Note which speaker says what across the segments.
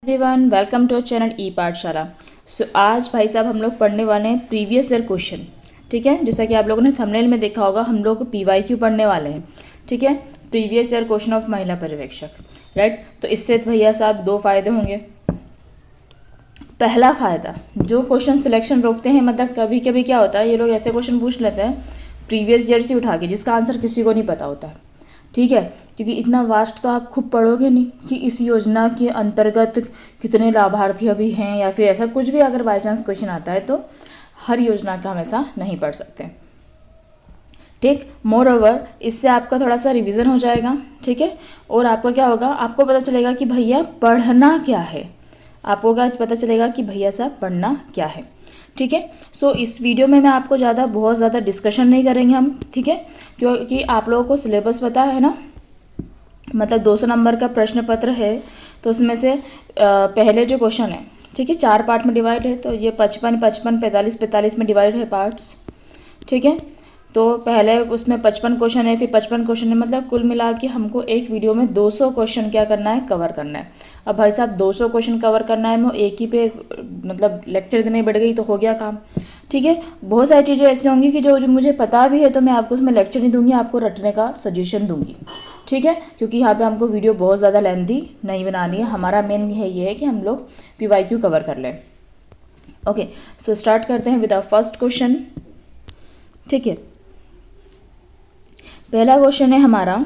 Speaker 1: Everyone welcome to channel ई पाठशाला। आज भाई साहब हम लोग पढ़ने वाले हैं प्रीवियस ईयर क्वेश्चन। ठीक है, जैसा कि आप लोगों ने थंबनेल में देखा होगा हम लोग पीवाईक्यू पढ़ने वाले हैं। ठीक है, प्रीवियस ईयर क्वेश्चन ऑफ महिला पर्यवेक्षक। राइट, तो इससे भैया साहब दो फायदे होंगे। पहला फायदा, जो क्वेश्चन सिलेक्शन रोकते हैं, मतलब कभी कभी क्या होता है ये लोग ऐसे क्वेश्चन पूछ लेते हैं प्रीवियस ईयर से उठा के जिसका आंसर किसी को नहीं पता होता है। ठीक है, क्योंकि इतना वास्ट तो आप खुद पढ़ोगे नहीं कि इस योजना के अंतर्गत कितने लाभार्थी अभी हैं, या फिर ऐसा कुछ भी अगर बाई चांस क्वेश्चन आता है तो हर योजना का हमेशा नहीं पढ़ सकते। ठीक, मोर ओवर इससे आपका थोड़ा सा रिवीजन हो जाएगा। ठीक है, और आपका क्या होगा, आपको पता चलेगा कि भैया पढ़ना क्या है, आपको क्या पता चलेगा कि भैया साहब पढ़ना क्या है। ठीक है, सो इस वीडियो में मैं आपको बहुत ज़्यादा डिस्कशन नहीं करेंगे हम। ठीक है, क्योंकि आप लोगों को सिलेबस पता है ना, मतलब 200 नंबर का प्रश्न पत्र है, तो उसमें से पहले जो क्वेश्चन है, ठीक है, 4 पार्ट में डिवाइड है, तो ये 55 55 45 45 में डिवाइड है पार्ट्स। ठीक है, तो पहले उसमें 55 क्वेश्चन है, फिर 55 क्वेश्चन है, मतलब कुल मिला के हमको एक वीडियो में 200 क्वेश्चन क्या करना है, कवर करना है। अब भाई साहब 200 क्वेश्चन कवर करना है, मैं एक ही पे मतलब लेक्चर देने बढ़ गई तो हो गया काम। ठीक है, बहुत सारी चीज़ें ऐसी होंगी कि जो मुझे पता भी है तो मैं आपको उसमें लेक्चर नहीं दूंगी, आपको रटने का सजेशन दूंगी। ठीक है, क्योंकि यहाँ पे हमको वीडियो बहुत ज़्यादा लेंथी नहीं बनानी है, हमारा मेन ये है कि हम लोग पीवाईक्यू कवर कर लें। ओके, सो स्टार्ट करते हैं विद आवर फर्स्ट क्वेश्चन। ठीक है, पहला क्वेश्चन है हमारा,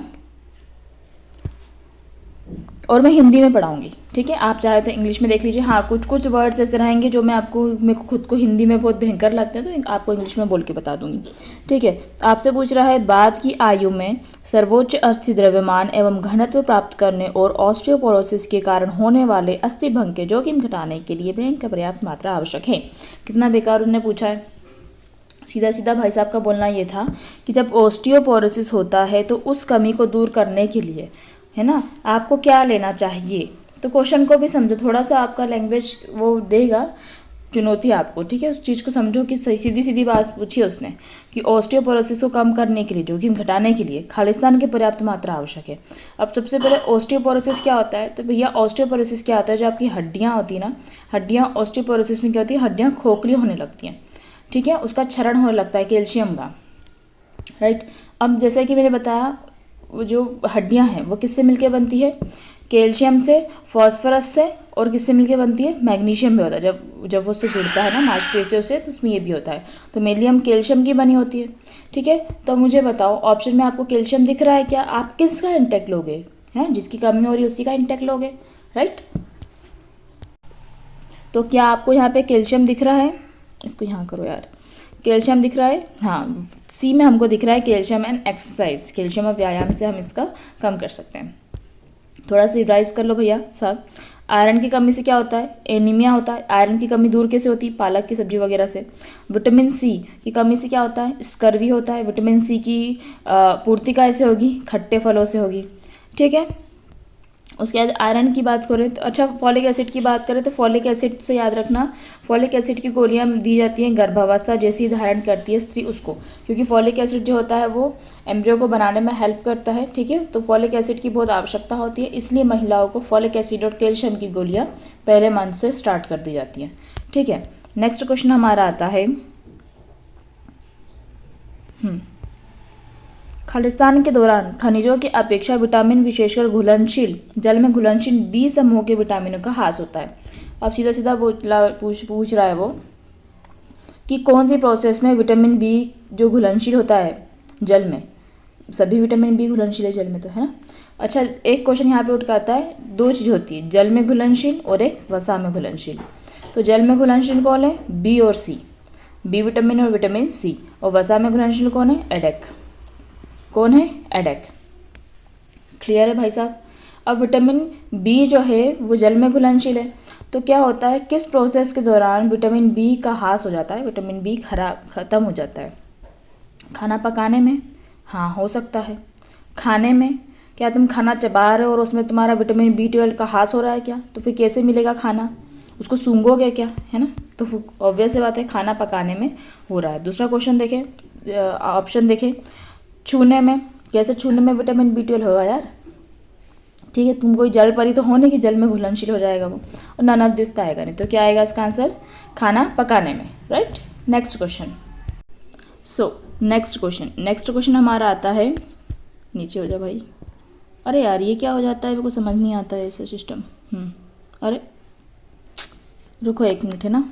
Speaker 1: और मैं हिंदी में पढ़ाऊंगी। ठीक है, आप चाहे तो इंग्लिश में देख लीजिए। हाँ, कुछ कुछ वर्ड्स ऐसे रहेंगे जो मेरे को खुद को हिंदी में बहुत भयंकर लगते हैं, तो आपको इंग्लिश में बोल के बता दूंगी। ठीक है, आपसे पूछ रहा है, बाद की आयु में सर्वोच्च अस्थि द्रव्यमान एवं घनत्व प्राप्त करने और ऑस्टियोपोरोसिस के कारण होने वाले अस्थि भंग के जोखिम घटाने के लिए ब्रेन का पर्याप्त मात्रा आवश्यक है। कितना बेकार उन्होंने पूछा है। सीधा सीधा भाई साहब का बोलना ये था कि जब ऑस्टियोपोरोसिस होता है तो उस कमी को दूर करने के लिए, है ना, आपको क्या लेना चाहिए। तो क्वेश्चन को भी समझो, थोड़ा सा आपका लैंग्वेज वो देगा चुनौती आपको। ठीक है, उस चीज़ को समझो कि सीधी सीधी बात पूछी उसने कि ऑस्टियोपोरोसिस को कम करने के लिए, जोखिम घटाने के लिए खालिस्तान की पर्याप्त मात्रा आवश्यक है। अब सबसे पहले ऑस्टियोपोरोसिस क्या होता है, तो भैया ऑस्टियोपोरोसिस क्या होता है, जो आपकी हड्डियाँ होती है ना, हड्डियाँ ऑस्टियोपोरोसिस में क्या होती है, हड्डियाँ खोखली होने लगती हैं। ठीक है, उसका क्षरण होने लगता है कैल्शियम का। राइट, अब जैसे कि मैंने बताया, वो जो हड्डियां हैं वो किससे मिलके बनती है, कैल्शियम से, फास्फोरस से, और किससे मिलके बनती है, मैग्नीशियम भी होता है। जब वो उससे जुड़ता है ना मांसपेशियों से, तो उसमें ये भी होता है। तो मेनली हम कैल्शियम की बनी होती है। ठीक है, तो मुझे बताओ, ऑप्शन में आपको कैल्शियम दिख रहा है क्या, आप किसका इंटेक लोगे, हैं जिसकी कमी हो रही है उसी का इंटेक लोगे। राइट, तो क्या आपको यहाँ पे कैल्शियम दिख रहा है, इसको यहाँ करो यार, कैल्शियम दिख रहा है। हाँ, सी में हमको दिख रहा है कैल्शियम एंड एक्सरसाइज, कैल्शियम और व्यायाम से हम इसका कम कर सकते हैं। थोड़ा सा रिवाइज कर लो भैया साहब। आयरन की कमी से क्या होता है, एनीमिया होता है। आयरन की कमी दूर कैसे होती है, पालक की सब्जी वगैरह से। विटामिन सी की कमी से क्या होता है, स्कर्वी होता है। विटामिन सी की पूर्ति कैसे होगी, खट्टे फलों से होगी। ठीक है, उसके बाद आयरन की बात करें तो, अच्छा फॉलिक एसिड की बात करें तो फॉलिक एसिड से याद रखना, फॉलिक एसिड की गोलियां दी जाती हैं गर्भावस्था जैसी धारण करती है स्त्री उसको, क्योंकि फॉलिक एसिड जो होता है वो एम्ब्रियो को बनाने में हेल्प करता है। ठीक है, तो फॉलिक एसिड की बहुत आवश्यकता होती है, इसलिए महिलाओं को फॉलिक एसिड और कैल्शियम की गोलियाँ पहले मंथ से स्टार्ट कर दी जाती हैं। ठीक है, नेक्स्ट क्वेश्चन हमारा आता है, खालिस्तान के दौरान खनिजों की अपेक्षा विटामिन, विशेषकर घुलनशील जल में घुलनशील बी समूह के विटामिनों का ह्रास होता है। अब सीधा सीधा पूछ रहा है वो कि कौन सी प्रोसेस में विटामिन बी जो घुलनशील होता है जल में, सभी विटामिन बी घुलनशील है जल में, तो है ना। अच्छा, एक क्वेश्चन यहाँ पे उठ के आता है, दो चीज़ होती है, जल में घुलनशील और एक वसा में घुलनशील। तो जल में घुलनशील कौन है, बी और सी, बी विटामिन और विटामिन सी। और वसा में घुलनशील कौन है, एडेक, कौन है, एडेक। क्लियर है भाई साहब। अब विटामिन बी जो है वो जल में घुलनशील है, तो क्या होता है, किस प्रोसेस के दौरान विटामिन बी का ह्रास हो जाता है, विटामिन बी खत्म हो जाता है। खाना पकाने में, हाँ हो सकता है। खाने में, क्या तुम खाना चबा रहे हो और उसमें तुम्हारा विटामिन B12 का ह्रास हो रहा है क्या, तो फिर कैसे मिलेगा खाना, उसको सूंघोगे क्या, है ना। तो ऑब्वियस बात है खाना पकाने में हो रहा है। दूसरा क्वेश्चन देखें, ऑप्शन देखें, छूने में, कैसे छूने में विटामिन B12 होगा यार, ठीक है, तुम कोई जल परी तो हो नहीं कि जल में घुलनशील हो जाएगा वो, और नन ऑफ दिस तो आएगा नहीं। तो क्या आएगा इसका आंसर? खाना पकाने में, right. Next question. Next question हमारा आता है, नीचे हो जा भाई। अरे यार ये क्या हो जाता है, मेरे को समझ नहीं आता है ऐसा सिस्टम। अरे रुको 1 मिनट, है ना।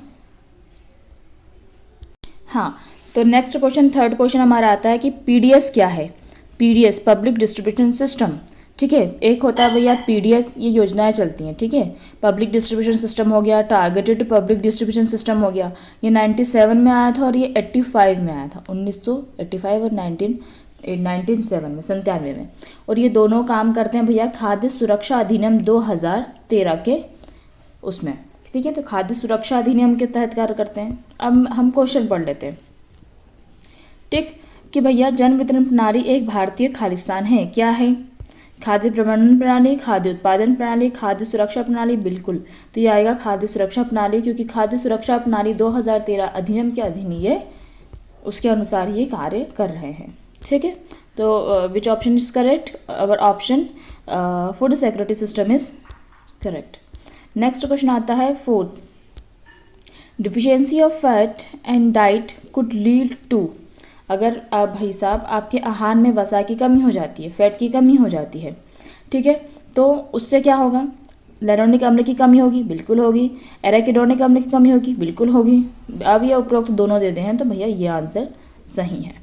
Speaker 1: हाँ, तो नेक्स्ट क्वेश्चन, थर्ड क्वेश्चन हमारा आता है कि पीडीएस क्या है। पीडीएस पब्लिक डिस्ट्रीब्यूशन सिस्टम, ठीक है। एक होता है भैया पीडीएस, ये योजनाएं चलती हैं, ठीक है। पब्लिक डिस्ट्रीब्यूशन सिस्टम हो गया, टारगेटेड पब्लिक डिस्ट्रीब्यूशन सिस्टम हो गया, ये 97 में आया था और ये 85 में आया था, 1985 और 1997 में, 97 में। और ये दोनों काम करते हैं भैया खाद्य सुरक्षा अधिनियम 2013 के उसमें, ठीक है। तो खाद्य सुरक्षा अधिनियम के तहत कार्य करते हैं। अब हम क्वेश्चन पढ़ लेते हैं, ठीक, कि भैया जन वितरण प्रणाली एक भारतीय खालिस्तान है, क्या है? खाद्य प्रबंधन प्रणाली, खाद्य उत्पादन प्रणाली, खाद्य सुरक्षा प्रणाली, बिल्कुल। तो ये आएगा खाद्य सुरक्षा प्रणाली, क्योंकि खाद्य सुरक्षा प्रणाली 2013 अधिनियम के अधीन ये उसके अनुसार ये कार्य कर रहे हैं, ठीक है। तो which option is correct? Our option food security system is correct. Next question आता है fourth, deficiency of fat and diet could lead to. अगर भाई साहब आपके आहार में वसा की कमी हो जाती है, फैट की कमी हो जाती है, ठीक है, तो उससे क्या होगा? लैक्टोनिक अम्ल की कमी होगी, बिल्कुल होगी। एराकिडोनिक अम्ल की कमी होगी, बिल्कुल होगी। अब ये उपरोक्त दोनों देते हैं तो भैया ये आंसर सही है,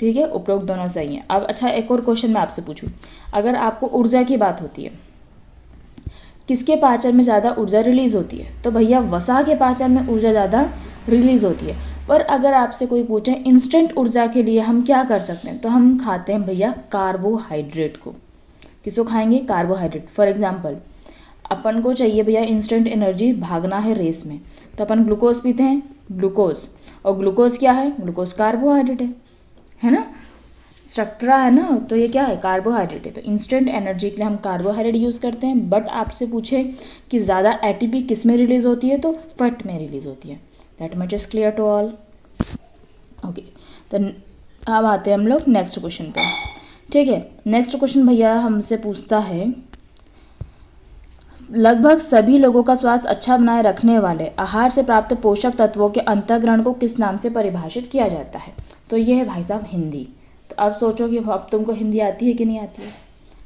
Speaker 1: ठीक है, उपरोक्त दोनों सही हैं। अब अच्छा एक और क्वेश्चन मैं आपसे पूछूं, अगर आपको ऊर्जा की बात होती है, किसके पाचन में ज़्यादा ऊर्जा रिलीज़ होती है? तो भैया वसा के पाचन में ऊर्जा ज़्यादा रिलीज़ होती है। पर अगर आपसे कोई पूछे इंस्टेंट ऊर्जा के लिए हम क्या कर सकते हैं, तो हम खाते हैं भैया कार्बोहाइड्रेट को। किसको खाएंगे? कार्बोहाइड्रेट। फॉर एग्जांपल अपन को चाहिए भैया इंस्टेंट एनर्जी, भागना है रेस में, तो अपन ग्लूकोज पीते हैं, ग्लूकोज। और ग्लूकोज क्या है? ग्लूकोज कार्बोहाइड्रेट है ना, शर्करा है ना, तो ये क्या है? कार्बोहाइड्रेट है। तो इंस्टेंट एनर्जी के लिए हम कार्बोहाइड्रेट यूज़ करते हैं। बट आपसे पूछे कि ज़्यादा एटीपी किस में रिलीज़ होती है, तो फैट में रिलीज़ होती है। That much is clear to all. Okay, तो अब आते हैं हम लोग नेक्स्ट क्वेश्चन पे, ठीक है। नेक्स्ट क्वेश्चन भैया हमसे पूछता है, लगभग सभी लोगों का स्वास्थ्य अच्छा बनाए रखने वाले आहार से प्राप्त पोषक तत्वों के अंतर्ग्रहण को किस नाम से परिभाषित किया जाता है? तो ये है भाई साहब हिंदी। तो अब सोचो कि अब तुमको हिंदी आती है कि नहीं आती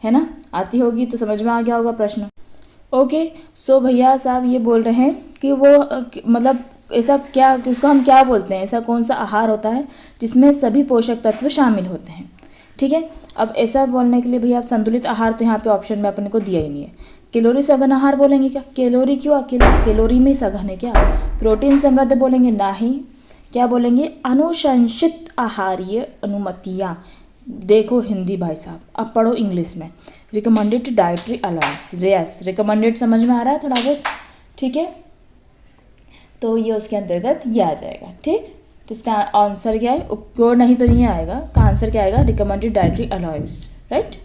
Speaker 1: है ना? आती होगी तो समझ में आ गया होगा प्रश्न। ओके, सो भैया साहब ये बोल रहे हैं कि वो मतलब ऐसा क्या, उसको हम क्या बोलते हैं, ऐसा कौन सा आहार होता है जिसमें सभी पोषक तत्व शामिल होते हैं, ठीक है। अब ऐसा बोलने के लिए भैया संतुलित आहार तो यहाँ पे ऑप्शन में अपने को दिया ही नहीं है। कैलोरी सघन आहार बोलेंगे क्या? कैलोरी क्यों अकेले? कैलोरी में सघन है क्या? प्रोटीन समृद्ध बोलेंगे? नहीं। क्या बोलेंगे? अनुशंसित आहारीय अनुमतियाँ। देखो हिंदी भाई साहब, अब पढ़ो इंग्लिश में। Recommended dietary allowance, yes, recommended समझ में आ रहा है थोड़ा बहुत, ठीक है। तो ये उसके अंतर्गत ये आ जाएगा, ठीक। तो इसका आंसर क्या है? उपयोग नहीं तो नहीं आएगा, का आंसर क्या आएगा? Recommended dietary allowance, right.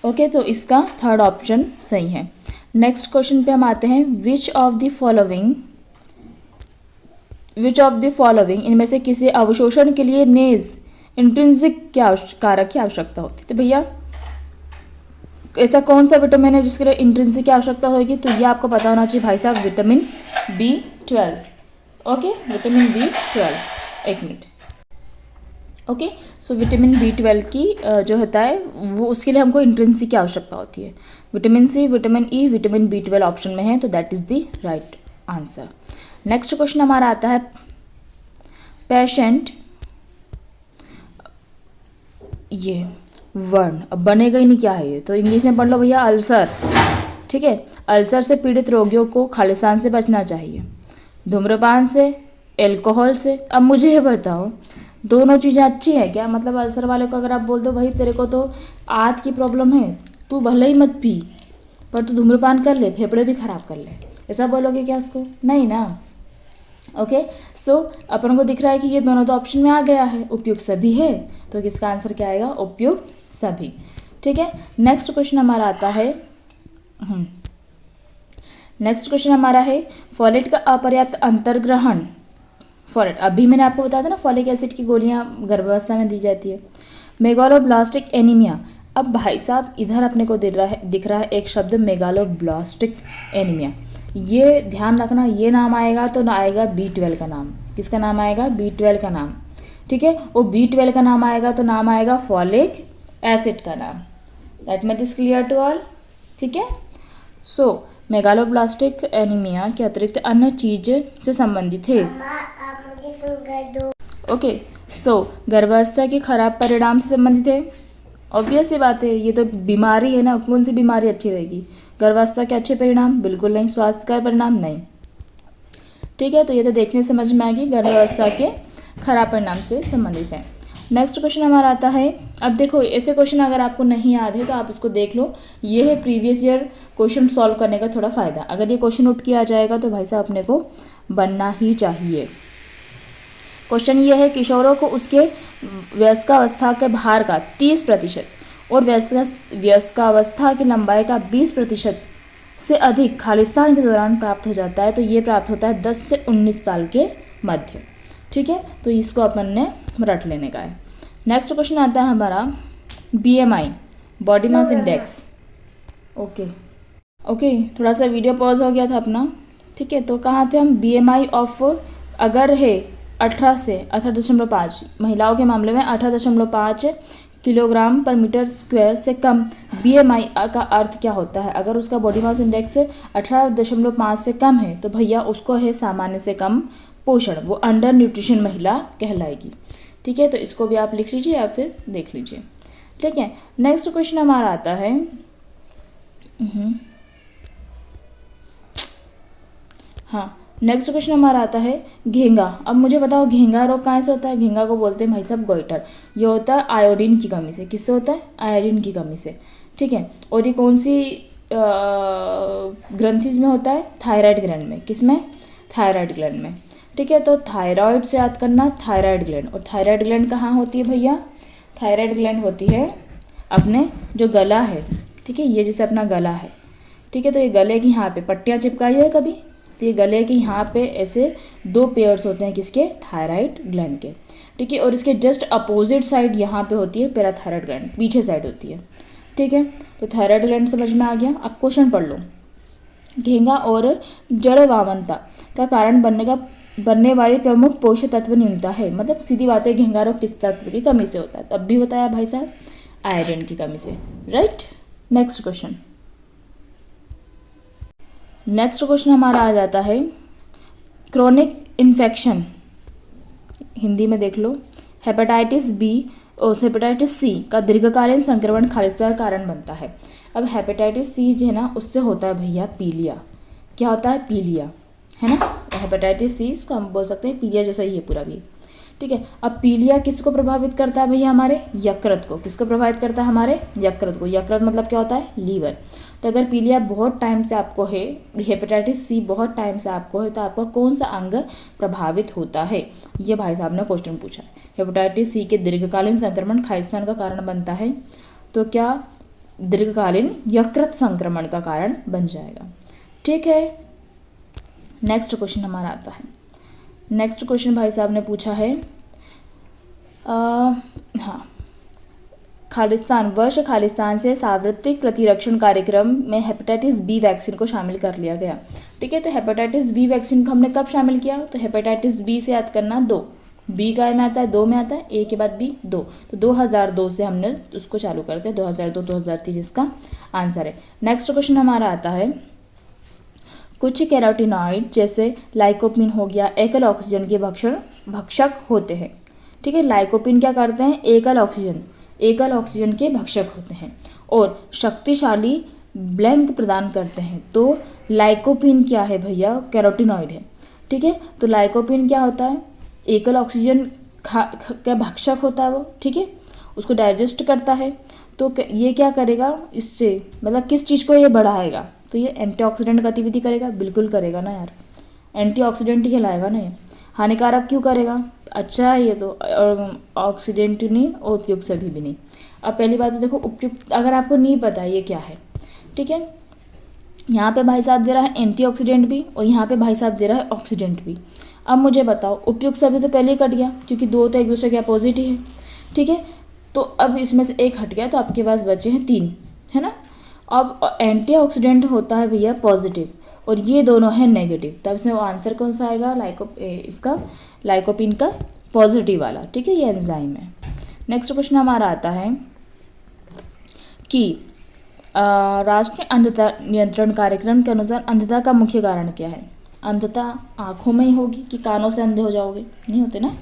Speaker 1: Okay, तो इसका थर्ड ऑप्शन सही है। नेक्स्ट क्वेश्चन पे हम आते हैं, विच ऑफ द फॉलोइंग इनमें से किसी अवशोषण के लिए नेज इंट्रिंसिक कारक की आवश्यकता होती है? तो भैया ऐसा कौन सा विटामिन है जिसके लिए इंट्रिंसिक की आवश्यकता होगी? तो ये आपको पता होना चाहिए भाई साहब, vitamin B12। Okay, vitamin B12, 1 minute. Okay, so vitamin B12 की जो होता है वो, उसके लिए हमको इंट्रिंसिक की आवश्यकता होती है। Vitamin C, vitamin E, vitamin B12 option में है, तो that is the right answer. Next question हमारा आता है, पेशेंट, ये वर्ण अब बनेगा ही नहीं, क्या है ये? तो इंग्लिश में पढ़ लो भैया, अल्सर, ठीक है। अल्सर से पीड़ित रोगियों को खालिस्तान से बचना चाहिए, धूम्रपान से, एल्कोहल से। अब मुझे ये बताओ, दोनों चीज़ें अच्छी हैं क्या? मतलब अल्सर वाले को अगर आप बोल दो भाई तेरे को तो आंत की प्रॉब्लम है, तू भले ही मत पी, पर तू धूम्रपान कर ले, फेफड़े भी खराब कर ले, ऐसा बोलोगे क्या उसको? नहीं ना। ओके, सो अपन को दिख रहा है कि ये दोनों तो ऑप्शन में आ गया है, उपयुक्त सभी है, तो किसका आंसर क्या आएगा? उपयुक्त सभी, ठीक है। नेक्स्ट क्वेश्चन हमारा आता है, नेक्स्ट क्वेश्चन हमारा है, फॉलेट का अपर्याप्त अंतर्ग्रहण। फॉलेट, अभी मैंने आपको बताया था ना, फॉलिक एसिड की गोलियां गर्भावस्था में दी जाती है। मेगालोब्लास्टिक एनीमिया, अब भाई साहब इधर अपने को दिख रहा है एक शब्द मेगालोब्लास्टिक एनीमिया। ये ध्यान रखना, ये नाम आएगा तो ना आएगा B12 का नाम। किसका नाम आएगा? B12 का नाम। ठीक है, वो B12 का नाम आएगा तो नाम आएगा फॉलिक एसिड का नाम। That much is clear to all. ठीक है, सो मेगालोब्लास्टिक एनीमिया के अतिरिक्त अन्य चीज से संबंधित है। ओके, सो गर्भावस्था के खराब परिणाम से संबंधित है। ऑब्वियस सी बात है, ये तो बीमारी है ना, कौन सी बीमारी अच्छी रहेगी? गर्भावस्था के अच्छे परिणाम बिल्कुल नहीं, स्वास्थ्य का परिणाम नहीं। ठीक है, तो ये तो देखने समझ में आएगी गर्भावस्था के खराब परिणाम से संबंधित है। नेक्स्ट क्वेश्चन हमारा आता है, अब देखो ऐसे क्वेश्चन अगर आपको नहीं याद है तो आप इसको देख लो। ये है प्रीवियस ईयर क्वेश्चन सॉल्व करने का थोड़ा फ़ायदा। अगर ये क्वेश्चन उठ के आ जाएगा तो भाई साहब अपने को बनना ही चाहिए। क्वेश्चन ये है, किशोरों को उसके वयस्कावस्था के भार का 30% और वयस्कावस्था की लंबाई का 20% से अधिक खालिस्तान के दौरान प्राप्त हो जाता है। तो ये प्राप्त होता है 10 से 19 साल के मध्य। ठीक है, तो इसको अपन ने रट लेने का है। नेक्स्ट क्वेश्चन आता है हमारा BMI, body mass index. Okay, थोड़ा सा वीडियो पॉज हो गया था अपना। ठीक है, तो कहाँ थे हम? BMI ऑफ अगर है 18 से 18.5, महिलाओं के मामले में 18.5 किलोग्राम पर मीटर स्क्वायर से कम BMI का अर्थ क्या होता है? अगर उसका बॉडी मास इंडेक्स 18.5 से कम है तो भैया उसको है सामान्य से कम पोषण, वो अंडर न्यूट्रिशन महिला कहलाएगी। ठीक है, तो इसको भी आप लिख लीजिए या फिर देख लीजिए। ठीक है, नेक्स्ट क्वेश्चन हमारा आता है नेक्स्ट क्वेश्चन हमारा आता है घेंगा। अब मुझे बताओ घेंगा रोग कहाँ से होता है? घेंगा को बोलते हैं भाई साहब गोइटर। ये होता है आयोडीन की कमी से। किससे होता है? आयोडीन की कमी से। ठीक है, और ये कौन सी ग्रंथि में होता है? थायराइड ग्लैंड में। किस में? थायराइड ग्लैंड में। ठीक है, तो थायराइड से याद करना, थायराइड ग्लैंड। और थायराइड ग्लैंड कहाँ होती है भैया? थायराइड ग्लैंड होती है अपने जो गला है। ठीक है, ये जैसे अपना गला है। ठीक है, तो ये गले की यहाँ पे पट्टियाँ चिपकाई है कभी? तो ये गले के यहाँ पे ऐसे 2 पेयर्स होते हैं। किसके? थायराइड ग्लैंड के। ठीक है, और इसके जस्ट अपोजिट साइड यहाँ पे होती है पैराथायराइड ग्लैंड, पीछे साइड होती है। ठीक है, तो थायराइड ग्लैंड समझ में आ गया। अब क्वेश्चन पढ़ लो। घेंगा और जड़ वामनता का कारण बनने वाली प्रमुख पोषक तत्व न्यूनता है। मतलब सीधी बात है, घेंगा रोग किस तत्व की कमी से होता है? तो अब भी बताया भाई साहब, आयरन की कमी से। राइट, नेक्स्ट क्वेश्चन हमारा आ जाता है क्रोनिक इन्फेक्शन। हिंदी में देख लो, हेपेटाइटिस सी का दीर्घकालीन संक्रमण खालिस्ता का कारण बनता है। अब हेपेटाइटिस सी जो है ना, उससे होता है भैया पीलिया। क्या होता है? पीलिया, है ना। हेपेटाइटिस सी इसको हम बोल सकते हैं पीलिया जैसा ही है पूरा भी। ठीक है, अब पीलिया किसको प्रभावित करता है भैया? हमारे यकृत को। किसको प्रभावित करता है? हमारे यकृत को। यकृत मतलब क्या होता है? लीवर। तो अगर पीलिया बहुत टाइम से आपको है, हेपेटाइटिस सी बहुत टाइम से आपको है, तो आपका कौन सा अंग प्रभावित होता है? ये भाई साहब ने क्वेश्चन पूछा है। हेपेटाइटिस सी के दीर्घकालीन संक्रमण खालिस्तान का कारण बनता है, तो क्या दीर्घकालीन यकृत संक्रमण का कारण बन जाएगा। ठीक है, नेक्स्ट क्वेश्चन हमारा आता है। नेक्स्ट क्वेश्चन भाई साहब ने पूछा है खालिस्तान से सार्वत्रिक प्रतिरक्षण कार्यक्रम में हेपेटाइटिस बी वैक्सीन को शामिल कर लिया गया। ठीक है, तो हेपेटाइटिस बी वैक्सीन को हमने कब शामिल किया? तो हेपेटाइटिस बी से याद करना 2, बी का में आता है 2 में आता है, ए के बाद बी 2, तो 2002 से हमने उसको चालू करते हैं। 2002-2003 इसका आंसर है। नेक्स्ट क्वेश्चन हमारा आता है, कुछ कैरोटीनॉइड जैसे लाइकोपिन हो गया एकल ऑक्सीजन के भक्षक होते हैं। ठीक है, लाइकोपिन क्या करते हैं? एकल ऑक्सीजन के भक्षक होते हैं और शक्तिशाली ब्लैंक प्रदान करते हैं। तो लाइकोपिन क्या है भैया? कैरोटीनॉइड है। ठीक है, तो लाइकोपिन क्या होता है? एकल ऑक्सीजन का भक्षक होता है वो। ठीक है, उसको डाइजेस्ट करता है। तो ये क्या करेगा इससे? मतलब किस चीज़ को ये बढ़ाएगा? तो ये एंटीऑक्सीडेंट गतिविधि करेगा। बिल्कुल करेगा ना यार, एंटीऑक्सीडेंट ही कहलाएगा ना ये। हानिकारक क्यों करेगा? अच्छा है ये तो, और ऑक्सीडेंट नहीं और उपयुक्त सभी भी नहीं। अब पहली बात तो देखो, उपयुक्त अगर आपको नहीं पता ये क्या है। ठीक है, यहाँ पे भाई साहब दे रहा है एंटीऑक्सीडेंट भी और यहाँ पे भाई साहब दे रहा है ऑक्सीडेंट भी। अब मुझे बताओ, उपयुक्त सभी तो पहले ही कट गया क्योंकि 2 तो एक दूसरे के अपोजिट ही है। ठीक है, तो अब इसमें से एक हट गया तो आपके पास बचे हैं 3, है ना। अब एंटीऑक्सीडेंट होता है भैया पॉजिटिव और ये दोनों है नेगेटिव, तब इसमें आंसर कौन सा आएगा, इसका लाइकोपिन का पॉजिटिव वाला, ठीक है, ये एंजाइम है। नेक्स्ट क्वेश्चन हमारा आता है कि राष्ट्रीय अंधता नियंत्रण कार्यक्रम के अनुसार अंधता का मुख्य कारण क्या है। अंधता आँखों में ही होगी कि कानों से अंधे हो जाओगे, नहीं होते ना,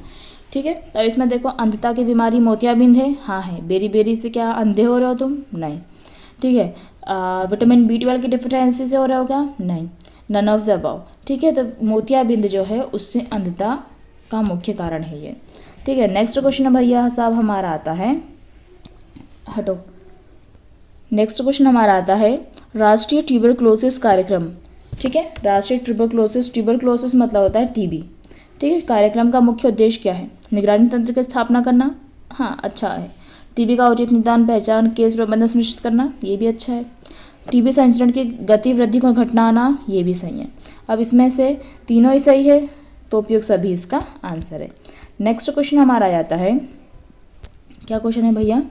Speaker 1: ठीक है। तो इसमें देखो अंधता की बीमारी मोतियाबिंद है, हाँ है। बेरी से क्या अंधे हो रहे हो तुम, नहीं, ठीक है। विटामिन B12 की डिफिशियंसी से हो रहा होगा, नहीं, नन ऑफ द अबव, ठीक है। तो मोतियाबिंद जो है उससे अंधता का मुख्य कारण है ये, ठीक है। नेक्स्ट क्वेश्चन भैया साहब हमारा आता है, हटो, नेक्स्ट क्वेश्चन हमारा आता है राष्ट्रीय ट्यूबरक्लोसिस कार्यक्रम, ठीक है। राष्ट्रीय ट्यूबरक्लोसिस मतलब होता है TB, ठीक है। कार्यक्रम का मुख्य उद्देश्य क्या है, निगरानी तंत्र की स्थापना करना, हाँ अच्छा है। TB का उचित निदान, पहचान, केस प्रबंधन सुनिश्चित करना, ये भी अच्छा है। TB संचरण की गति वृद्धि को घटना आना, ये भी सही है। अब इसमें से तीनों ही सही है तो उपयुक्त सभी इसका आंसर है। नेक्स्ट क्वेश्चन हमारा आता है, क्या क्वेश्चन है भैया,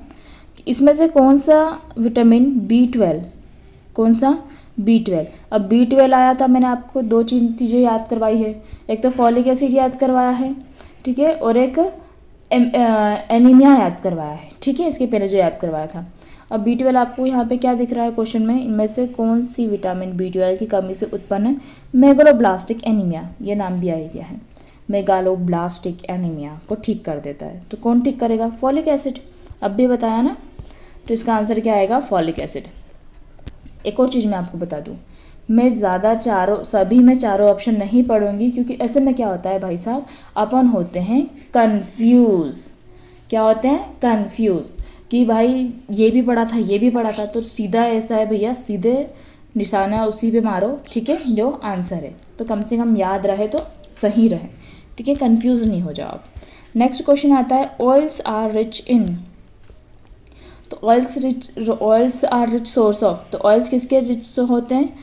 Speaker 1: इसमें से कौन सा विटामिन B12, कौन सा B12। अब B12 आया था, मैंने आपको 2 चीज़ें याद करवाई है, एक तो फॉलिक एसिड याद करवाया है, ठीक है, और एक एनीमिया याद करवाया है, ठीक है, इसके पहले जो याद करवाया था। अब B12 आपको यहाँ पे क्या दिख रहा है क्वेश्चन में, इनमें से कौन सी विटामिन B12 की कमी से उत्पन्न है मेगालोब्लास्टिक एनीमिया, ये नाम भी आया गया है, मेगालोब्लास्टिक एनीमिया को ठीक कर देता है। तो कौन ठीक करेगा, फॉलिक एसिड, अब भी बताया ना, तो इसका आंसर क्या आएगा, फॉलिक एसिड। एक और चीज़ मैं आपको बता दूं, मैं ज़्यादा सभी में चारों ऑप्शन नहीं पढ़ूंगी, क्योंकि ऐसे में क्या होता है भाई साहब, अपन होते हैं कंफ्यूज, क्या होते हैं कंफ्यूज, कि भाई ये भी पढ़ा था ये भी पढ़ा था, तो सीधा ऐसा है भैया, सीधे निशाना उसी पे मारो, ठीक है, जो आंसर है, तो कम से कम याद रहे तो सही रहे, ठीक है, कंफ्यूज नहीं हो जाओ आप। नेक्स्ट क्वेश्चन आता है ऑयल्स आर रिच इन, तो oils are rich source of, तो ऑयल्स किसके रिच होते हैं,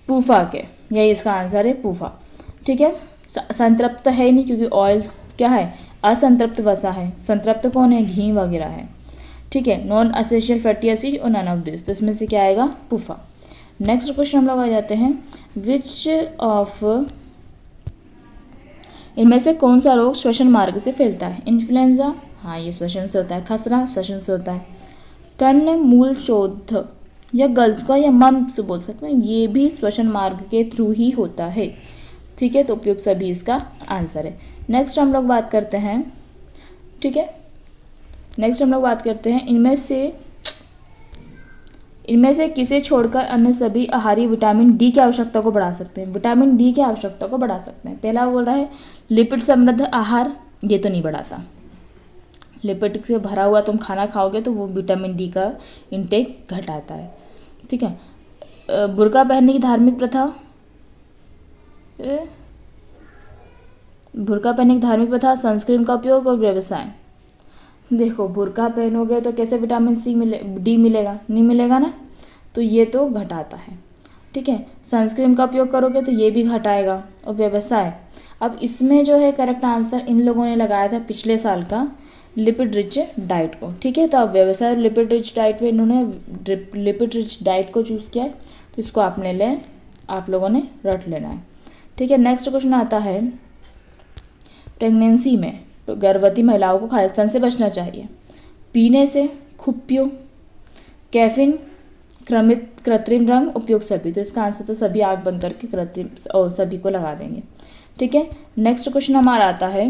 Speaker 1: पूफा के, यही इसका आंसर है पूफा, ठीक है। संतृप्त तो है ही नहीं, क्योंकि ऑयल्स क्या है, असंतृप्त वसा है, संतृप्त कौन है, घी वगैरह है, ठीक है। नॉन एसेंशियल फैटी एसिड और नन ऑफ दिस, तो इसमें से क्या आएगा, पूफा। नेक्स्ट क्वेश्चन हम लोग आ जाते हैं, विच ऑफ, इनमें से कौन सा रोग श्वसन मार्ग से फैलता है, इन्फ्लुएंजा, हाँ ये श्वसन से होता है, खसरा श्वसन से होता है, कर्ण मूल शोध या गल्स का या मम्प से बोल सकते हैं, ये भी श्वसन मार्ग के थ्रू ही होता है, ठीक है, तो उपयुक्त सभी इसका आंसर है। नेक्स्ट हम लोग बात करते हैं, ठीक है, नेक्स्ट हम लोग बात करते हैं इनमें से किसे छोड़कर अन्य सभी आहारी विटामिन डी की आवश्यकता को बढ़ा सकते हैं, विटामिन डी की आवश्यकता को बढ़ा सकते हैं। पहला बोल रहा है लिपिड समृद्ध आहार, ये तो नहीं बढ़ाता, लिपिड से भरा हुआ तुम खाना खाओगे तो वो विटामिन डी का इंटेक घटाता है, ठीक है। बुर्का पहनने की धार्मिक प्रथा, बुर्का पहनने की धार्मिक प्रथा, सनस्क्रीन का उपयोग और व्यवसाय। देखो बुर्का पहनोगे तो कैसे विटामिन डी मिलेगा, नहीं मिलेगा ना, तो ये तो घटाता है, ठीक है। सनस्क्रीन का उपयोग करोगे तो ये भी घटाएगा, और व्यवसाय, अब इसमें जो है करेक्ट आंसर इन लोगों ने लगाया था पिछले साल का लिपिड रिच डाइट को, ठीक है। तो अब व्यवसाय लिपिड रिच डाइट में इन्होंने लिपिड रिच डाइट को चूज़ किया है, तो इसको आप लोगों ने रट लेना है, ठीक है। नेक्स्ट क्वेश्चन आता है, प्रेगनेंसी में तो गर्भवती महिलाओं को खालिस्तान से बचना चाहिए, पीने से, खूब पियो, कैफीन, कृत्रिम रंग, उपयोग सभी, तो इसका आंसर तो सभी आँख बंद करके कृत्रिम और सभी को लगा देंगे, ठीक है। नेक्स्ट क्वेश्चन हमारा आता है,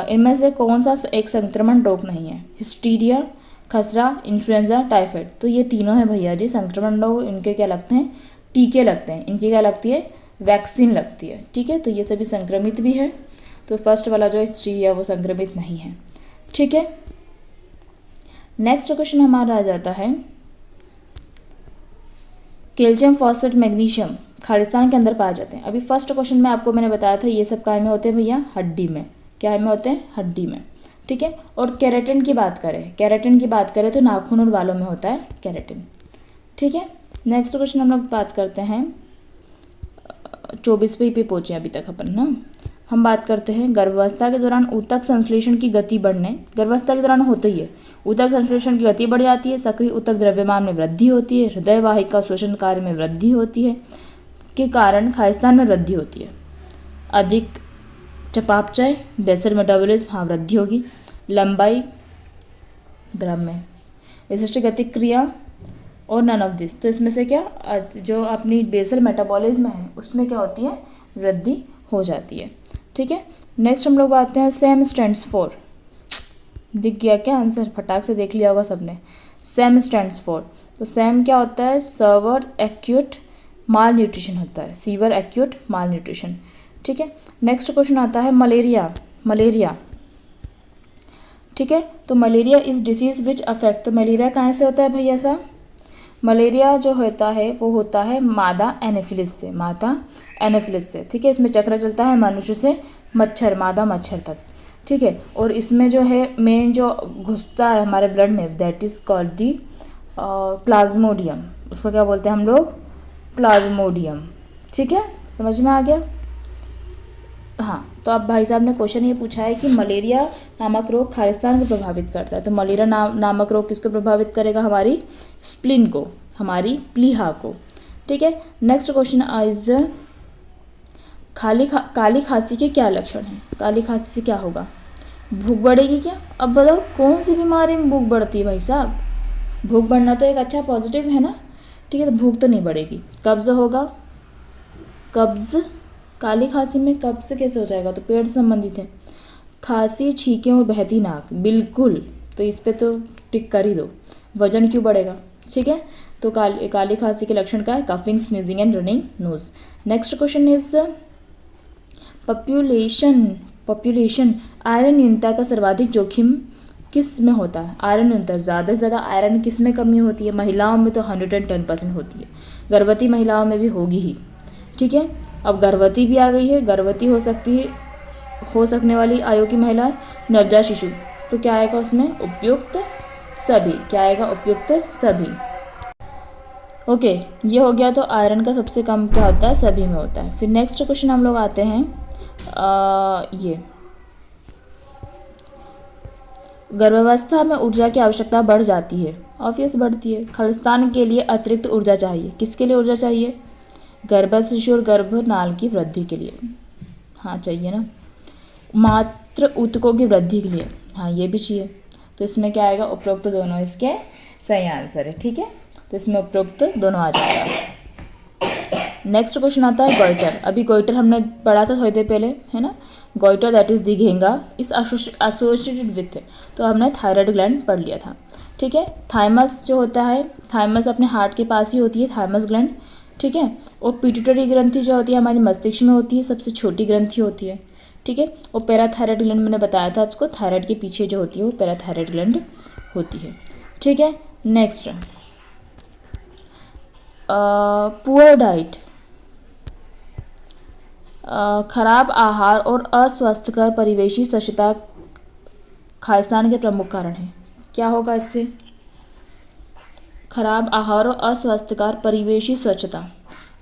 Speaker 1: इनमें से कौन सा एक संक्रमण रोग नहीं है, हिस्टीरिया, खसरा, इन्फ्लुएंजा, टाइफाइड, तो ये तीनों है भैया जी संक्रमण रोग, इनके क्या लगते हैं, टीके लगते हैं, इनकी क्या लगती है, वैक्सीन लगती है, ठीक है। तो ये सभी संक्रमित भी है, तो फर्स्ट वाला जो हिस्टीरिया वो संक्रमित नहीं है, ठीक है। नेक्स्ट क्वेश्चन हमारा आ जाता है, कैल्शियम, फॉस्फेट, मैग्नीशियम खालिस्तान के अंदर पाए जाते हैं। अभी फर्स्ट क्वेश्चन में आपको मैंने बताया था ये सब काय में होते हैं भैया, हड्डी में, क्या में होते हैं, हड्डी में, ठीक है। और केराटिन की बात करें तो नाखून और बालों में होता है केराटिन, ठीक है। नेक्स्ट क्वेश्चन हम लोग बात करते हैं, 24 पे पहुँचे अभी तक अपन ना, हम बात करते हैं गर्भावस्था के दौरान ऊतक संश्लेषण की गति बढ़ने, गर्भावस्था के दौरान होता ही है, ऊतक संश्लेषण की गति बढ़ जाती है, सक्रिय ऊतक द्रव्यमान में वृद्धि होती है, हृदय वाहिका श्वसन कार्य में वृद्धि होती है, के कारण खालिस्तान में वृद्धि होती है, अधिक चयापचय बेसल मेटाबॉलिज्म, हाँ वृद्धि होगी, लंबाई ग्राम में, विशिष्ट गतिक क्रिया और नन ऑफ दिस। तो इसमें से क्या जो अपनी बेसल मेटाबॉलिज्म है उसमें क्या होती है, वृद्धि हो जाती है। ठीक है, नेक्स्ट हम लोग आते हैं सेम स्टैंड्स फॉर। दिख गया क्या आंसर, फटाक से देख लिया होगा सबने। सेम स्टैंड्स फॉर, तो सेम क्या होता है, सर्वर एक्यूट माल न्यूट्रिशन होता है, सीवर एक्यूट माल न्यूट्रिशन। ठीक है, नेक्स्ट क्वेश्चन आता है मलेरिया। मलेरिया, ठीक है, तो malaria is disease which affect, तो मलेरिया कहाँ से होता है भैया साहब, मलेरिया जो होता है वो होता है मादा एनोफिलिस से, मादा एनोफिलिस से। ठीक है, इसमें चक्र चलता है मनुष्य से मच्छर, मादा मच्छर तक। ठीक है, और इसमें जो है मेन जो घुसता है हमारे ब्लड में, that is called the Plasmodium, उसको क्या बोलते हैं हम लोग, प्लाज्मोडियम। ठीक है, समझ में आ गया। हाँ, तो अब भाई साहब ने क्वेश्चन ये पूछा है कि मलेरिया नामक रोग खालिस्तान को प्रभावित करता है, तो मलेरिया नामक रोग किसको प्रभावित करेगा, हमारी स्प्लिन को, हमारी प्लीहा को। ठीक है, नेक्स्ट क्वेश्चन इज काली खांसी के क्या लक्षण हैं, काली खांसी से क्या होगा, भूख बढ़ेगी क्या। अब बताओ कौन सी बीमारी में भूख बढ़ती है भाई साहब, भूख बढ़ना तो एक अच्छा पॉजिटिव है ना। ठीक है, तो भूख तो नहीं बढ़ेगी। कब्ज होगा, कब्ज, काली खांसी में कब्ज कैसे हो जाएगा, तो पेट संबंधित है। खांसी, छींकें और बहती नाक, बिल्कुल, तो इस पे तो टिक कर ही दो। वजन क्यों बढ़ेगा। ठीक है, तो काली खांसी के लक्षण क्या है, coughing, sneezing and running nose. Next question is population iron न्यूनता का सर्वाधिक जोखिम किस में होता है, आयरन न्यूनता, ज़्यादा से ज़्यादा आयरन किस में कमी होती है, महिलाओं में तो 110% होती है, गर्भवती महिलाओं में भी होगी ही। ठीक है, अब गर्भवती भी आ गई है, गर्भवती हो सकने वाली आयु की महिला, नवजात शिशु, तो क्या आएगा उसमें, उपयुक्त सभी, क्या आएगा, उपयुक्त सभी। ओके, ये हो गया, तो आयरन का सबसे कम क्या होता है, सभी में होता है। फिर नेक्स्ट क्वेश्चन हम लोग आते हैं ये गर्भावस्था में ऊर्जा की आवश्यकता बढ़ जाती है, ऑब्वियस बढ़ती है। खालिस्तान के लिए अतिरिक्त ऊर्जा चाहिए, किसके लिए ऊर्जा चाहिए, गर्भस्थ शिशु और गर्भनाल की वृद्धि के लिए, हाँ चाहिए ना। मात्र ऊतकों की वृद्धि के लिए, हाँ ये भी चाहिए। तो इसमें क्या आएगा, उपरोक्त दोनों इसके सही आंसर है। ठीक है, तो इसमें उपरोक्त दोनों आ जाएगा। नेक्स्ट क्वेश्चन आता है गोइटर। अभी गोइटर हमने पढ़ा था थोड़ी देर पहले, है ना, गोइटर दैट इज दी घेंगा इस एसोसिएटेड विथ, तो हमने थायराइड ग्लैंड पढ़ लिया था। ठीक है, थाइमस जो होता है, थाइमस अपने हार्ट के पास ही होती है, थाइमस ग्लैंड। ठीक है, और पिट्यूटरी ग्रंथि जो होती है हमारी मस्तिष्क में होती है, सबसे छोटी ग्रंथि होती है। ठीक है, और पैराथायराइड ग्लैंड मैंने बताया था आपको, थायराइड के पीछे जो होती है वो पैराथायराइड ग्लैंड होती है। ठीक है, नेक्स्ट पुअर डाइट, खराब आहार और अस्वास्थ्यकर परिवेशी स्वच्छता खालिस्तान के प्रमुख कारण हैं। क्या होगा इससे, खराब आहार और अस्वास्थ्यकर परिवेशी स्वच्छता।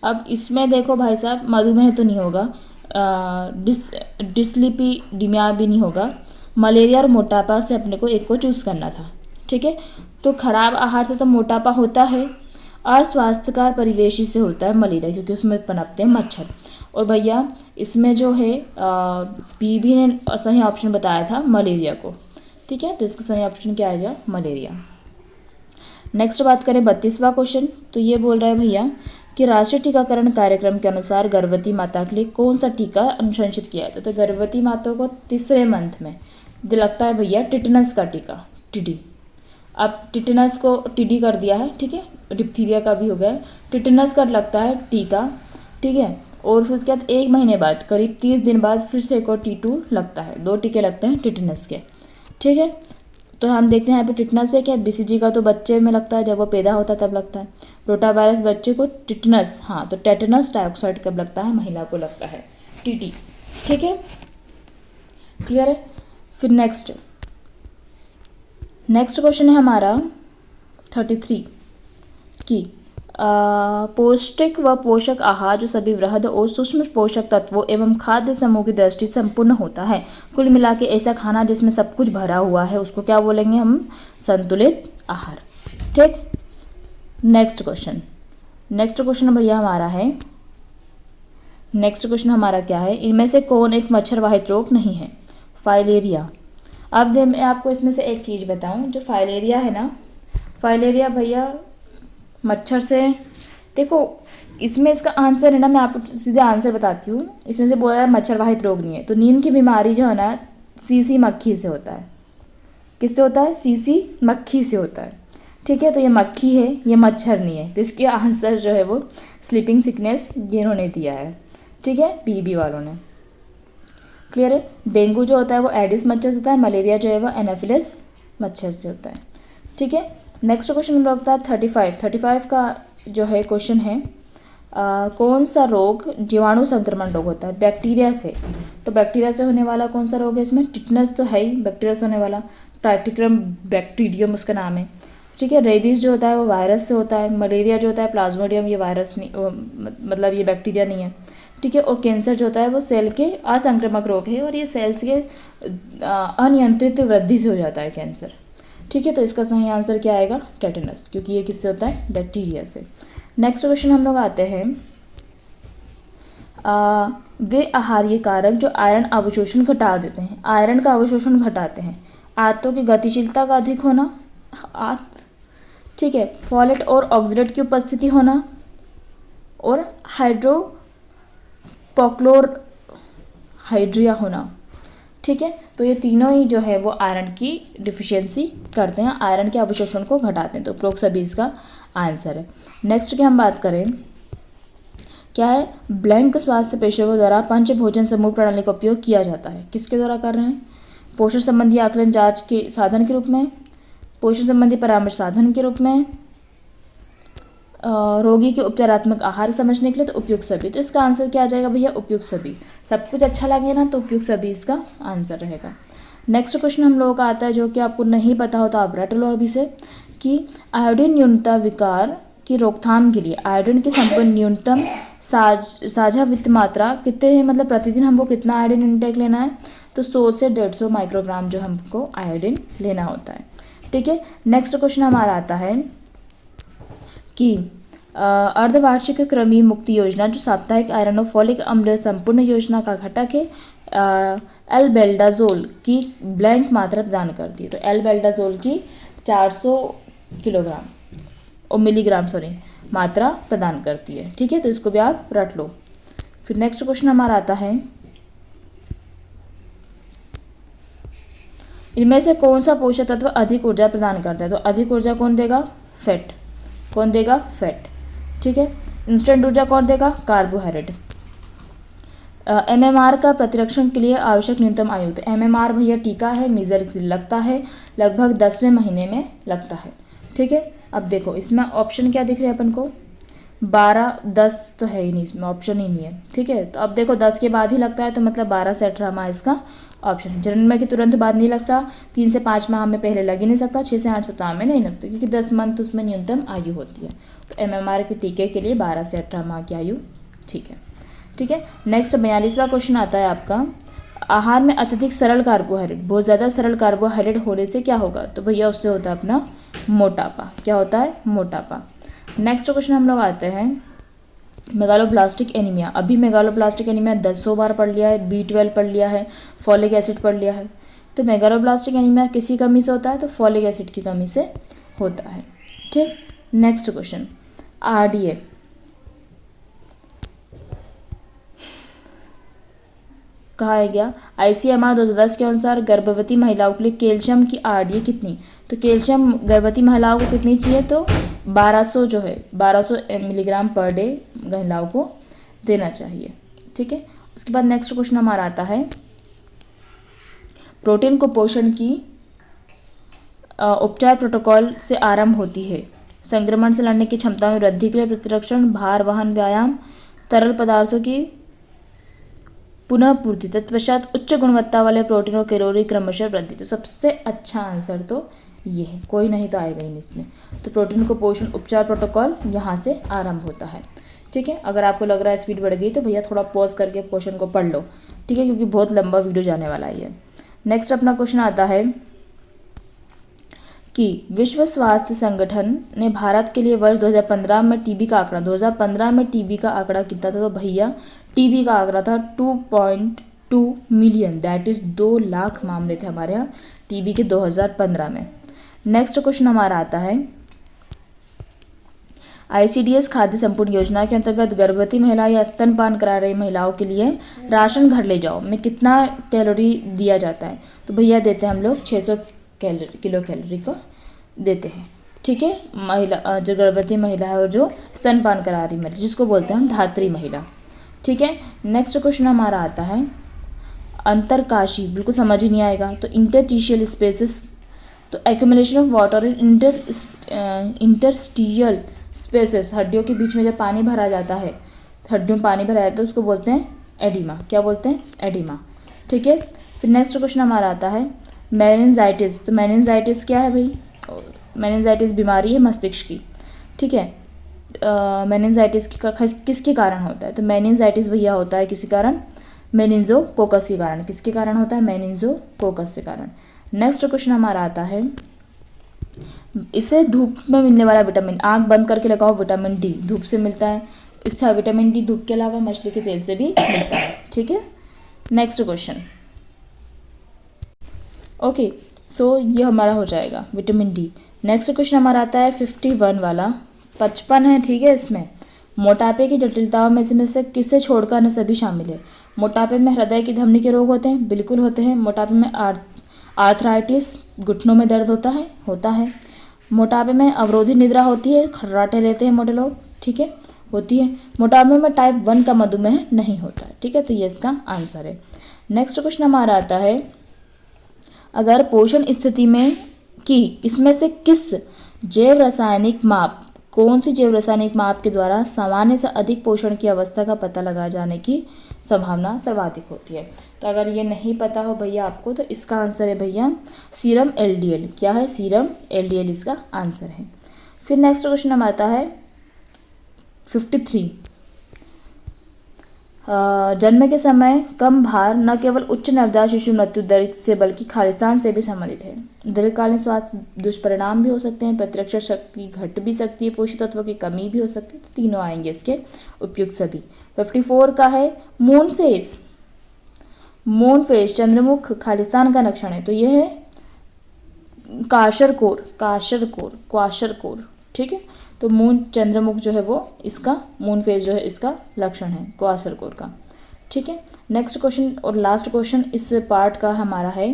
Speaker 1: अब इसमें देखो भाई साहब, मधुमेह तो नहीं होगा, डिस्लिपिडीमिया भी नहीं होगा, मलेरिया और मोटापा से अपने को एक को चूज़ करना था। ठीक है, तो खराब आहार से तो मोटापा होता है, अस्वास्थ्यकर परिवेशी से होता है मलेरिया, क्योंकि उसमें पनपते हैं मच्छर। और भैया इसमें जो है पीबी ने सही ऑप्शन बताया था मलेरिया को। ठीक है, तो इसका सही ऑप्शन क्या आएगा, मलेरिया। नेक्स्ट बात करें 32वां क्वेश्चन, तो ये बोल रहा है भैया कि राष्ट्रीय टीकाकरण कार्यक्रम के अनुसार गर्भवती माता के लिए कौन सा टीका अनुशंसित किया जाता है। तो गर्भवती माताओं को तीसरे मंथ में लगता है भैया टिटनस का टीका, टीडी। अब टिटनस को टीडी कर दिया है, ठीक है, डिप्थीरिया का भी हो गया, टिटनस का लगता है टीका। ठीक है, और फिर उसके बाद 1 महीने बाद करीब 30 दिन बाद फिर से एक और T2 लगता है, 2 टीके लगते हैं टिटनस के। ठीक है, तो हम देखते हैं यहाँ पे टिटनस है क्या, BCG का तो बच्चे में लगता है, जब वो पैदा होता है तब लगता है। रोटा वायरस बच्चे को टिटनस, हाँ तो टेटनस डाइऑक्साइड कब लगता है, महिला को लगता है, TT। ठीक है, क्लियर है। फिर नेक्स्ट क्वेश्चन है हमारा 33 की पौष्टिक व पोषक आहार जो सभी वृहद और सूक्ष्म पोषक तत्वों एवं खाद्य समूह की दृष्टि से संपूर्ण होता है। कुल मिला के ऐसा खाना जिसमें सब कुछ भरा हुआ है उसको क्या बोलेंगे हम? संतुलित आहार। ठीक। नेक्स्ट क्वेश्चन भैया हमारा है, नेक्स्ट क्वेश्चन हमारा क्या है? इनमें से कौन एक मच्छर वाहित रोग नहीं है? फाइलेरिया। अब मैं आपको इसमें से एक चीज़ बताऊं, जो फाइलेरिया है ना, फाइलेरिया भैया मच्छर से, देखो इसमें इसका आंसर है ना, मैं आपको सीधे आंसर बताती हूँ। इसमें से बोल रहा है मच्छर वाहित रोग नहीं है, तो नींद की बीमारी जो है ना सीसी मक्खी से होता है। किससे होता है? सीसी मक्खी से होता है। ठीक है, तो ये मक्खी है, ये मच्छर नहीं है। तो इसके आंसर जो है वो स्लीपिंग सिकनेस जिन्होंने दिया है। ठीक है, पीबी वालों ने। क्लियर है? डेंगू जो होता है वो एडिस मच्छर से होता है, मलेरिया जो है वो एनाफिलिस मच्छर से होता है। ठीक है, नेक्स्ट क्वेश्चन हम लोग होता है 35 का जो है क्वेश्चन है, कौन सा रोग जीवाणु संक्रमण रोग होता है? बैक्टीरिया से। तो बैक्टीरिया से होने वाला कौन सा रोग है इसमें? टिटनस तो है ही बैक्टीरिया से होने वाला, ट्राइटिक्रम बैक्टीरियम उसका नाम है। ठीक है, रेबीज जो होता है वो वायरस से होता है, मलेरिया जो होता है प्लाज्मोडियम, ये वायरस नहीं, मतलब ये बैक्टीरिया नहीं है। ठीक है, और कैंसर जो होता है वो सेल के असंक्रामक रोग है, और ये सेल्स के अनियंत्रित वृद्धि से हो जाता है कैंसर। ठीक है, तो इसका सही आंसर क्या आएगा? टेटनस, क्योंकि ये किससे होता है? बैक्टीरिया से। नेक्स्ट क्वेश्चन हम लोग आते हैं, वे आहारीय कारक जो आयरन अवशोषण घटा देते हैं, आयरन का अवशोषण घटाते हैं। आंतों की गतिशीलता का अधिक होना, ठीक है, फॉलेट और ऑक्सलेट की उपस्थिति होना, और हाइड्रिया होना। ठीक है, तो ये तीनों ही जो है वो आयरन की डिफिशियंसी करते हैं, आयरन के अवशोषण को घटाते हैं। तो उपरोक्त सभी इसका आंसर है। नेक्स्ट की हम बात करें, क्या है? ब्लैंक स्वास्थ्य पेशेवरों द्वारा पंचभोजन समूह प्रणाली का उपयोग किया जाता है। किसके द्वारा कर रहे हैं? पोषण संबंधी आकलन जांच के साधन के रूप में, पोषण संबंधी परामर्श साधन के रूप में, रोगी के उपचारात्मक आहार समझने के लिए, तो उपयुक्त सभी। तो इसका आंसर क्या आ जाएगा भैया? उपयुक्त सभी। सब कुछ अच्छा लगे ना तो उपयुक्त सभी इसका आंसर रहेगा। नेक्स्ट क्वेश्चन हम लोगों का आता है, जो कि आपको नहीं पता हो तो आप रट लो अभी से, कि आयोडीन न्यूनता विकार की रोकथाम के लिए आयोडीन की संपूर्ण न्यूनतम साझा वित्त मात्रा कितने है? मतलब प्रतिदिन हमको कितना आयोडीन इंटेक लेना है? तो 100 से 150 माइक्रोग्राम जो हमको आयोडीन लेना होता है। ठीक है, नेक्स्ट क्वेश्चन हमारा आता है कि अर्धवार्षिक क्रमी मुक्ति योजना जो साप्ताहिक आयरन और फॉलिक अम्ल संपूर्ण योजना का घटक है, एल्बेंडाजोल की ब्लैंक मात्रा प्रदान करती है। तो एल्बेंडाजोल की 400 किलोग्राम और मिलीग्राम मात्रा प्रदान करती है। ठीक है, तो इसको भी आप रट लो। फिर नेक्स्ट क्वेश्चन हमारा आता है, इनमें से कौन सा पोषक तत्व अधिक ऊर्जा प्रदान करता है? तो अधिक ऊर्जा कौन देगा? फैट। कौन देगा? फैट। ठीक है, इंस्टेंट ऊर्जा कौन देगा? कार्बोहाइड्रेट। एमएमआर का प्रतिरक्षण के लिए आवश्यक न्यूनतम आयु। तो एमएमआर भैया टीका है, मीजल लगता है लगभग 10वें महीने में लगता है। ठीक है, अब देखो इसमें ऑप्शन क्या दिख रहे हैं अपन को? 12, 10 तो है ही नहीं, इसमें ऑप्शन ही नहीं है। ठीक है, तो अब देखो 10 के बाद ही लगता है, तो मतलब 12 से 18 माह इसका ऑप्शन है। जन्म में कि तुरंत बाद नहीं लगता, 3 से 5 माह में पहले लग ही नहीं सकता, 6 से 8 सप्ताह में नहीं लगता, क्योंकि 10 मंथ उसमें न्यूनतम आयु होती है। तो एमएमआर के टीके के लिए 12 से 18 माह की आयु ठीक है। ठीक है, नेक्स्ट 42वां क्वेश्चन आता है आपका, आहार में अत्यधिक सरल कार्बोहाइड्रेट, बहुत ज़्यादा सरल कार्बोहाइड्रेट होने से क्या होगा? तो भैया उससे होता है अपना मोटापा। क्या होता है? मोटापा। नेक्स्ट क्वेश्चन हम लोग आते हैं, मेगालोब्लास्टिक एनीमिया। अभी मेगालोब्लास्टिक एनीमिया 100 बार पढ़ लिया है, B12 पढ़ लिया है, फॉलिक एसिड पढ़ लिया है। तो मेगालोब्लास्टिक एनीमिया किसी कमी से होता है? तो फॉलिक एसिड की कमी से होता है। ठीक, नेक्स्ट क्वेश्चन, RDA कहाँ है गया? ICMR 2010 के अनुसार गर्भवती महिलाओं के लिए कैल्शियम की RDA कितनी? तो कैल्शियम गर्भवती महिलाओं को कितनी चाहिए? तो 1200 जो है 1200 मिलीग्राम पर डे महिलाओं को देना चाहिए। ठीक है, उसके बाद नेक्स्ट क्वेश्चन हमारा आता है, प्रोटीन कुपोषण की उपचार प्रोटोकॉल से आरंभ होती है। संक्रमण से लड़ने की क्षमता में वृद्धि के लिए प्रतिरक्षण, भार वहन व्यायाम, तरल पदार्थों की पुनः पूर्ति, तत्पश्चात उच्च गुणवत्ता वाले प्रोटीन और कैलोरी क्रमशः वृद्धि। तो सबसे अच्छा आंसर तो ये है, कोई नहीं तो आएगा ही नहीं इसमें। तो प्रोटीन कुपोषण उपचार प्रोटोकॉल यहाँ से आरंभ होता है। ठीक है, अगर आपको लग रहा है स्पीड बढ़ गई तो भैया थोड़ा पॉज करके क्वेश्चन को पढ़ लो। ठीक है, क्योंकि बहुत लंबा वीडियो जाने वाला है ये। नेक्स्ट अपना क्वेश्चन आता है कि विश्व स्वास्थ्य संगठन ने भारत के लिए वर्ष 2015 में टीबी का आंकड़ा 2015 में टीबी का आंकड़ा कितना था? तो भैया टीबी का आंकड़ा था 2.2 मिलियन, दैट इज 2 लाख मामले थे हमारे यहाँ टीबी के 2015 में। नेक्स्ट क्वेश्चन हमारा आता है ICDS खाद्य संपूर्ण योजना के अंतर्गत गर्भवती महिला या स्तनपान करा रही महिलाओं के लिए राशन घर ले जाओ में कितना कैलोरी दिया जाता है? तो भैया देते हैं हम लोग 600 किलो कैलोरी का देते हैं। ठीक है, महिला जो गर्भवती महिला है और जो स्तनपान करा रही महिला जिसको बोलते हैं हम धात्री महिला। ठीक है, नेक्स्ट क्वेश्चन हमारा आता है अंतरकाशी, बिल्कुल समझ ही नहीं आएगा। तो इंटरस्टिशियल स्पेसेस, तो accumulation of water in interstitial spaces, हड्डियों के बीच में जब पानी भरा जाता है, हड्डियों में पानी भरा जाता है तो उसको बोलते हैं एडिमा। क्या बोलते हैं? एडिमा। ठीक है, फिर नेक्स्ट क्वेश्चन हमारा आता है मेनिंजाइटिस। तो मेनिंजाइटिस क्या है भाई? मेनिंजाइटिस बीमारी है मस्तिष्क की। ठीक है, मेनिंजाइटिस किसके कारण होता है? तो मेनिंजाइटिस भैया होता है किसी कारण, मेनिंजोकोकस के कारण। किसके कारण होता है? मेनिंजोकोकस के कारण। नेक्स्ट क्वेश्चन हमारा आता है इसे धूप में मिलने वाला विटामिन, आंख बंद करके लगाओ, विटामिन डी धूप से मिलता है। इसका विटामिन डी धूप के अलावा मछली के तेल से भी मिलता है। ठीक है, नेक्स्ट क्वेश्चन। ओके, सो ये हमारा हो जाएगा विटामिन डी। नेक्स्ट क्वेश्चन हमारा आता है 51 वाला, 55 है। ठीक है, इसमें मोटापे की जटिलताओं में से किसे छोड़कर अन्य सभी शामिल है? मोटापे में हृदय की धमनी के रोग होते हैं, बिल्कुल होते हैं। मोटापे में आर्थराइटिस, घुटनों में दर्द होता है। मोटापे में अवरोधी निद्रा होती है, खर्राटे लेते हैं मोटे लोग। ठीक है, होती है। मोटापे में टाइप 1 का मधुमेह नहीं होता है। ठीक है, तो ये इसका आंसर है। नेक्स्ट क्वेश्चन हमारा आता है अगर पोषण स्थिति में कि इसमें से किस जैव रासायनिक माप, कौन सी जैव रासायनिक माप के द्वारा सामान्य से अधिक पोषण की अवस्था का पता लगा जाने की संभावना सर्वाधिक होती है? तो अगर ये नहीं पता हो भैया आपको तो इसका आंसर है भैया सीरम LDL। क्या है? सीरम LDL इसका आंसर है। फिर नेक्स्ट क्वेश्चन हम आता है 53, जन्म के समय कम भार न केवल उच्च नवजात शिशु मृत्यु दर से बल्कि खालिस्तान से भी संबंधित है। दीर्घकालीन स्वास्थ्य दुष्परिणाम भी हो सकते हैं, प्रतिरक्षा शक्ति घट भी सकती है, पोषक तत्वों की कमी भी हो सकती है। तो तीनों आएंगे इसके उपयुक्त सभी। 54 का है मून फेस। मून फेस चंद्रमुख खालिस्तान का लक्षण है। तो यह है क्वाशरकोर। ठीक है, तो मून चंद्रमुख जो है वो इसका, मून फेस जो है इसका लक्षण है क्वाशरकोर का। ठीक है, नेक्स्ट क्वेश्चन और लास्ट क्वेश्चन इस पार्ट का हमारा है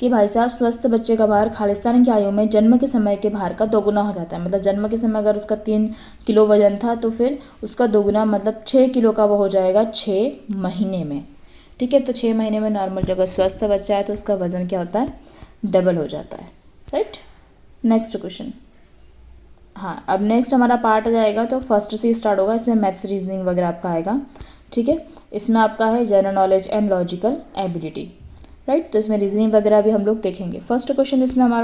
Speaker 1: कि भाई साहब स्वस्थ बच्चे का भार खालिस्तान की आयु में जन्म के समय के भार का दोगुना हो जाता है। मतलब जन्म के समय अगर उसका 3 किलो वजन था तो फिर उसका दोगुना मतलब 6 किलो का वो हो जाएगा 6 महीने में। ठीक है, तो 6 महीने में नॉर्मल जो अगर स्वस्थ बच्चा है तो उसका वजन क्या होता है? डबल हो जाता है। Right, next question. हाँ, अब नेक्स्ट हमारा पार्ट आ जाएगा तो फर्स्ट से स्टार्ट होगा। इसमें मैथ्स रीजनिंग वगैरह आपका आएगा। ठीक है, इसमें आपका है general knowledge and logical ability. Right, तो इसमें रीजनिंग वगैरह भी हम लोग देखेंगे। फर्स्ट क्वेश्चन इसमें हमारा